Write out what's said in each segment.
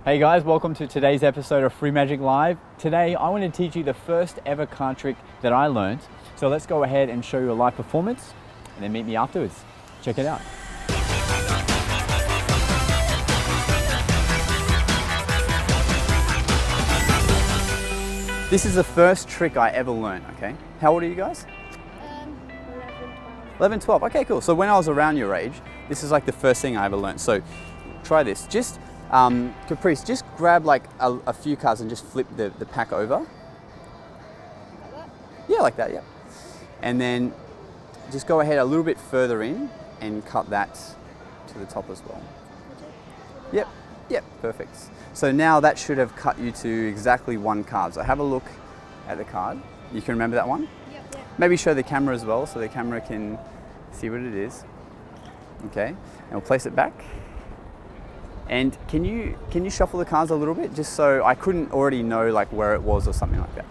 Hey guys, welcome to today's episode of Free Magic Live. Today I want to teach you the first ever card trick that I learned. So let's go ahead and show you a live performance and then meet me afterwards. Check it out. This is the first trick I ever learned, okay? How old are you guys? 11, 12. Okay, cool. So when I was around your age, this is like the first thing I ever learned. So try this. Just Caprice, just grab like a few cards and just flip the pack over. Like that? Yeah, like that, yeah. And then just go ahead a little bit further in and cut that to the top as well. Yep, perfect. So now that should have cut you to exactly one card. So have a look at the card. You can remember that one? Yep. Maybe show the camera as well so the camera can see what it is. Okay, and we'll place it back. And can you shuffle the cards a little bit, just so I couldn't already know like where it was or something like that.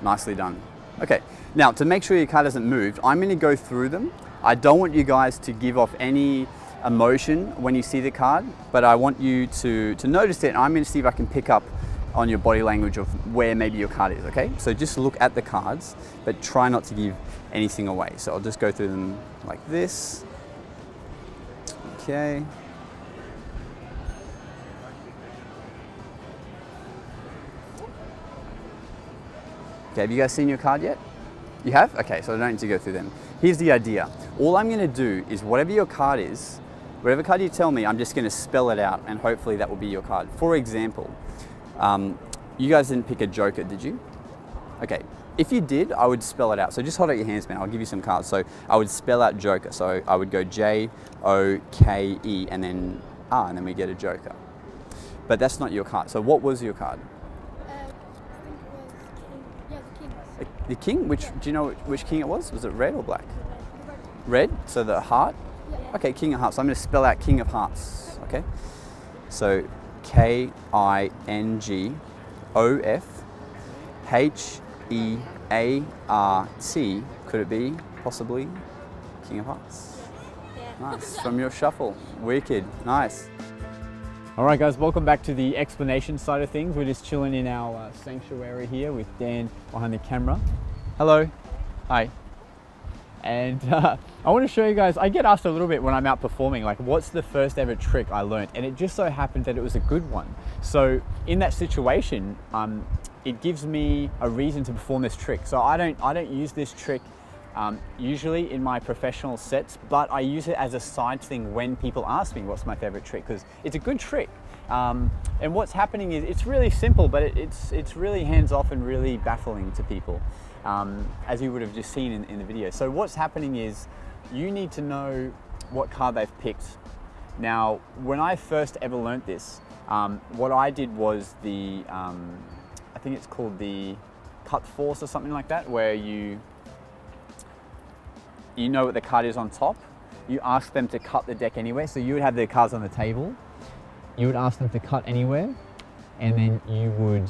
Nicely done. Okay, now to make sure your card doesn't move, I'm going to go through them. I don't want you guys to give off any emotion when you see the card, but I want you to notice it. And I'm going to see if I can pick up on your body language of where maybe your card is, okay? So just look at the cards, but try not to give anything away. So I'll just go through them like this. Okay. Okay, have you guys seen your card yet? You have? Okay, so I don't need to go through them. Here's the idea. All I'm gonna do is whatever your card is, whatever card you tell me, I'm just gonna spell it out and hopefully that will be your card. For example, you guys didn't pick a joker, did you? Okay, if you did, I would spell it out. So just hold out your hands, man. I'll give you some cards. So I would spell out joker. So I would go J-O-K-E and then R, and then we get a joker. But that's not your card. So what was your card? I think it was king. Yeah, the king. The king? Which, yeah. Do you know which king it was? Was it red or black? Red. Red? So the heart? Yeah. Okay, king of hearts. So I'm going to spell out king of hearts. Okay. So K-I-N-G-O-F-H-E-A-R-T. Could it be possibly king of hearts? Yeah. Nice. From your shuffle. Wicked. Nice. All right, guys, welcome back to the explanation side of things. We're just chilling in our sanctuary here with Dan behind the camera. Hello. Hi. And I want to show you guys, I get asked a little bit when I'm out performing, like what's the first ever trick I learned? And it just so happened that it was a good one. So in that situation, it gives me a reason to perform this trick. So I don't use this trick usually in my professional sets, but I use it as a side thing when people ask me what's my favorite trick, because it's a good trick. And what's happening is it's really simple, but it's really hands-off and really baffling to people. As you would have just seen in the video. So what's happening is you need to know what card they've picked. Now, when I first ever learnt this, what I did was I think it's called the cut force or something like that, where you know what the card is on top. You ask them to cut the deck anywhere. So you would have their cards on the table. You would ask them to cut anywhere, and then you would,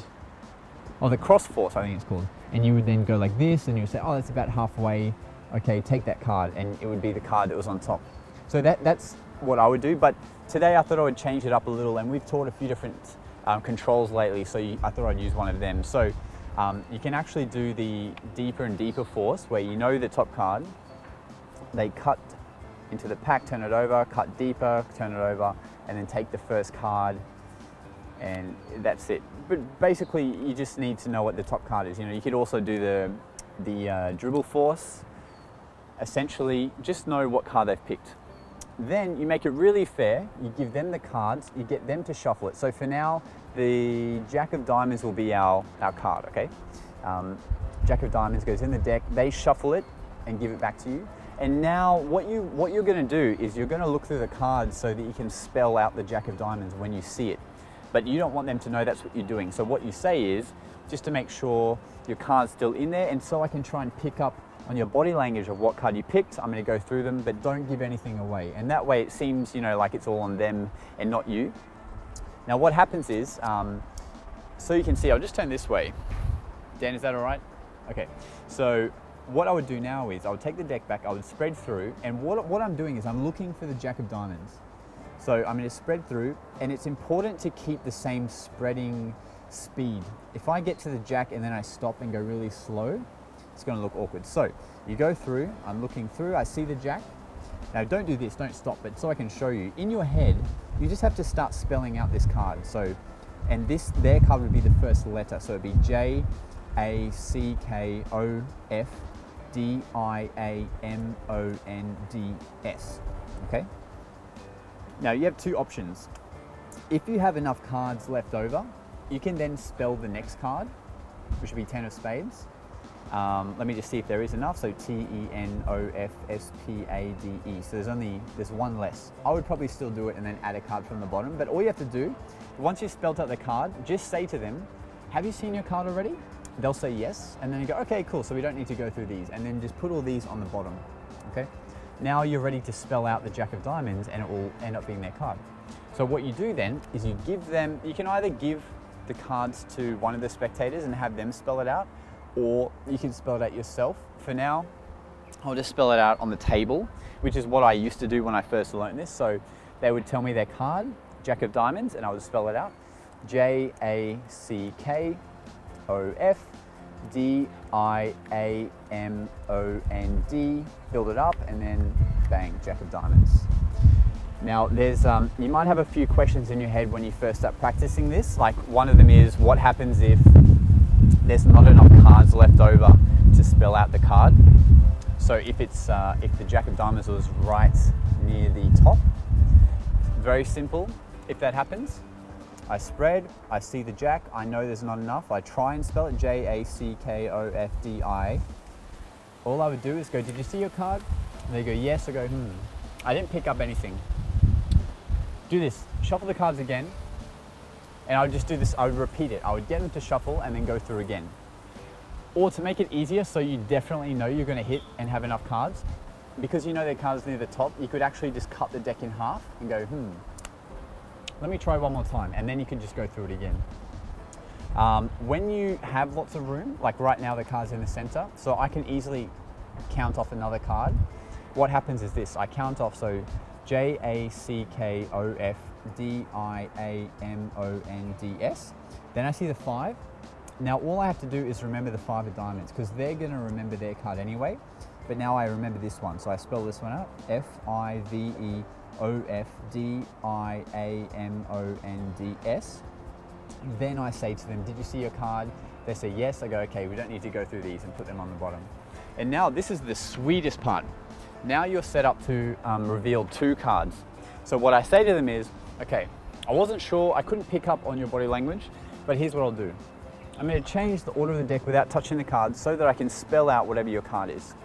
the cross force I think it's called. And you would then go like this, and you would say, oh, that's about halfway. Okay, take that card, and it would be the card that was on top. So that's what I would do. But today I thought I would change it up a little, and we've taught a few different controls lately, so I thought I'd use one of them. So you can actually do the deeper and deeper force, where you know the top card. They cut into the pack, turn it over, cut deeper, turn it over, and then take the first card, and that's it. But basically, you just need to know what the top card is. You know, you could also do the dribble force. Essentially, just know what card they've picked. Then you make it really fair. You give them the cards. You get them to shuffle it. So for now, the Jack of Diamonds will be our card. Okay, Jack of Diamonds goes in the deck. They shuffle it and give it back to you. And now what you're going to do is you're going to look through the cards so that you can spell out the Jack of Diamonds when you see it. But you don't want them to know that's what you're doing. So what you say is, just to make sure your card's still in there, and so I can try and pick up on your body language of what card you picked, I'm going to go through them, but don't give anything away. And that way it seems, like it's all on them and not you. Now what happens is, so you can see, I'll just turn this way. Dan, is that all right? Okay, so what I would do now is I would take the deck back, I would spread through, and what I'm doing is I'm looking for the Jack of Diamonds. So I'm going to spread through, and it's important to keep the same spreading speed. If I get to the Jack and then I stop and go really slow, it's going to look awkward. So you go through, I'm looking through, I see the Jack. Now don't do this, don't stop, but so I can show you. In your head, you just have to start spelling out this card. So, and their card would be the first letter. So it'd be JACKOFDIAMONDS, okay? Now you have two options. If you have enough cards left over, you can then spell the next card, which would be 10 of spades. Let me just see if there is enough. So TENOFSPADE. So there's one less. I would probably still do it and then add a card from the bottom. But all you have to do, once you've spelled out the card, just say to them, have you seen your card already? They'll say yes. And then you go, okay, cool. So we don't need to go through these. And then just put all these on the bottom. Okay. Now you're ready to spell out the Jack of Diamonds and it will end up being their card. So what you do then is you give them, you can either give the cards to one of the spectators and have them spell it out, or you can spell it out yourself. For now, I'll just spell it out on the table, which is what I used to do when I first learned this. So they would tell me their card, Jack of Diamonds, and I would spell it out. JACKOFDIAMOND, build it up, and then bang, Jack of Diamonds. Now there's, you might have a few questions in your head when you first start practicing this. Like one of them is, what happens if there's not enough cards left over to spell out the card? So if it's, if the Jack of Diamonds was right near the top, very simple. If that happens, I spread, I see the Jack, I know there's not enough, I try and spell it JACKOFDI. All I would do is go, did you see your card? And they go, yes. I go, I didn't pick up anything. Do this, shuffle the cards again, and I would just do this, I would repeat it. I would get them to shuffle and then go through again. Or to make it easier, so you definitely know you're gonna hit and have enough cards, because you know their cards near the top, you could actually just cut the deck in half and go, let me try one more time, and then you can just go through it again. When you have lots of room, like right now the card's in the center, so I can easily count off another card. What happens is this, I count off, so JACKOFDIAMONDS, then I see the 5. Now all I have to do is remember the 5 of diamonds, because they're gonna remember their card anyway, but now I remember this one, so I spell this one out, FIVEOFDIAMONDS. Then I say to them, did you see your card? They say yes. I go, okay, we don't need to go through these, and put them on the bottom. And now this is the sweetest part. Now you're set up to reveal 2 cards. So what I say to them is, okay, I wasn't sure, I couldn't pick up on your body language, but here's what I'll do. I'm going to change the order of the deck without touching the cards so that I can spell out whatever your card is.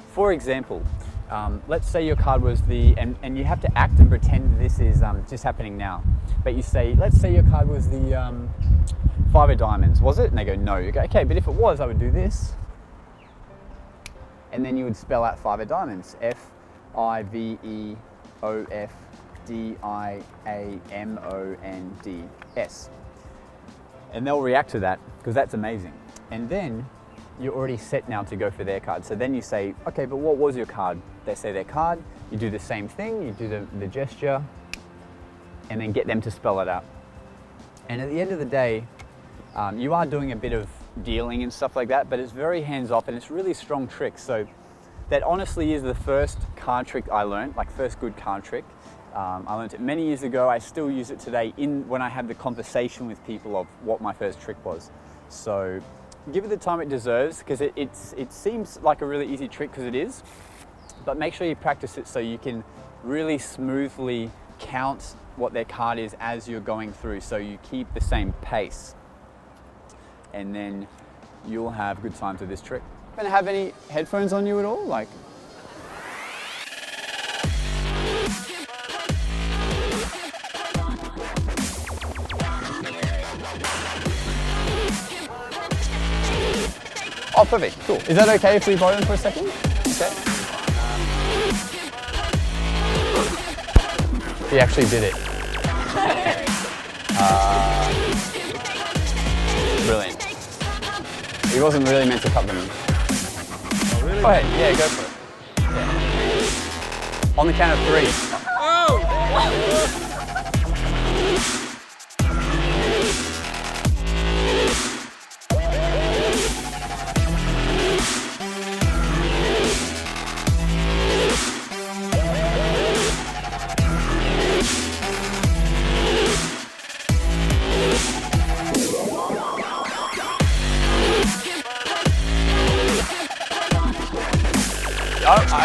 For example, let's say your card was the, and you have to act and pretend this is just happening now. But you say, let's say your card was the 5 of diamonds, was it? And they go, no. You go, okay, but if it was, I would do this. And then you would spell out 5 of diamonds, FIVEOFDIAMONDS. And they'll react to that, because that's amazing. And then you're already set now to go for their card. So then you say, okay, but what was your card? They say their card, you do the same thing, you do the gesture, and then get them to spell it out. And at the end of the day, you are doing a bit of dealing and stuff like that, but it's very hands-off and it's really strong tricks. So that honestly is the first card trick I learned, like first good card trick. I learned it many years ago. I still use it today when I have the conversation with people of what my first trick was. So give it the time it deserves, because it seems like a really easy trick, because it is, but make sure you practice it so you can really smoothly count what their card is as you're going through, so you keep the same pace. And then you'll have good times with this trick. Gonna have any headphones on you at all? Like, oh, perfect, cool. Is that okay if we borrow them for a second? Okay. He actually did it. Brilliant. He wasn't really meant to cut them. Oh, really? Go ahead. Yeah, go for it. Yeah. On the count of 3.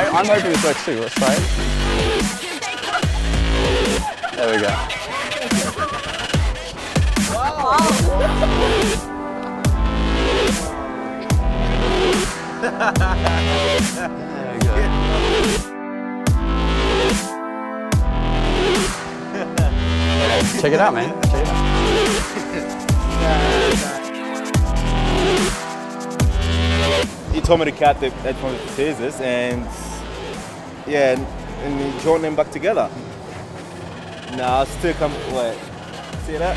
I'm hoping this works too. Let's try it. There we go. There we go. Check it out, man. Check it out. He told me to cut the headphones to scissors, and yeah, and he joined them back together. Now I still come. Wait, see that?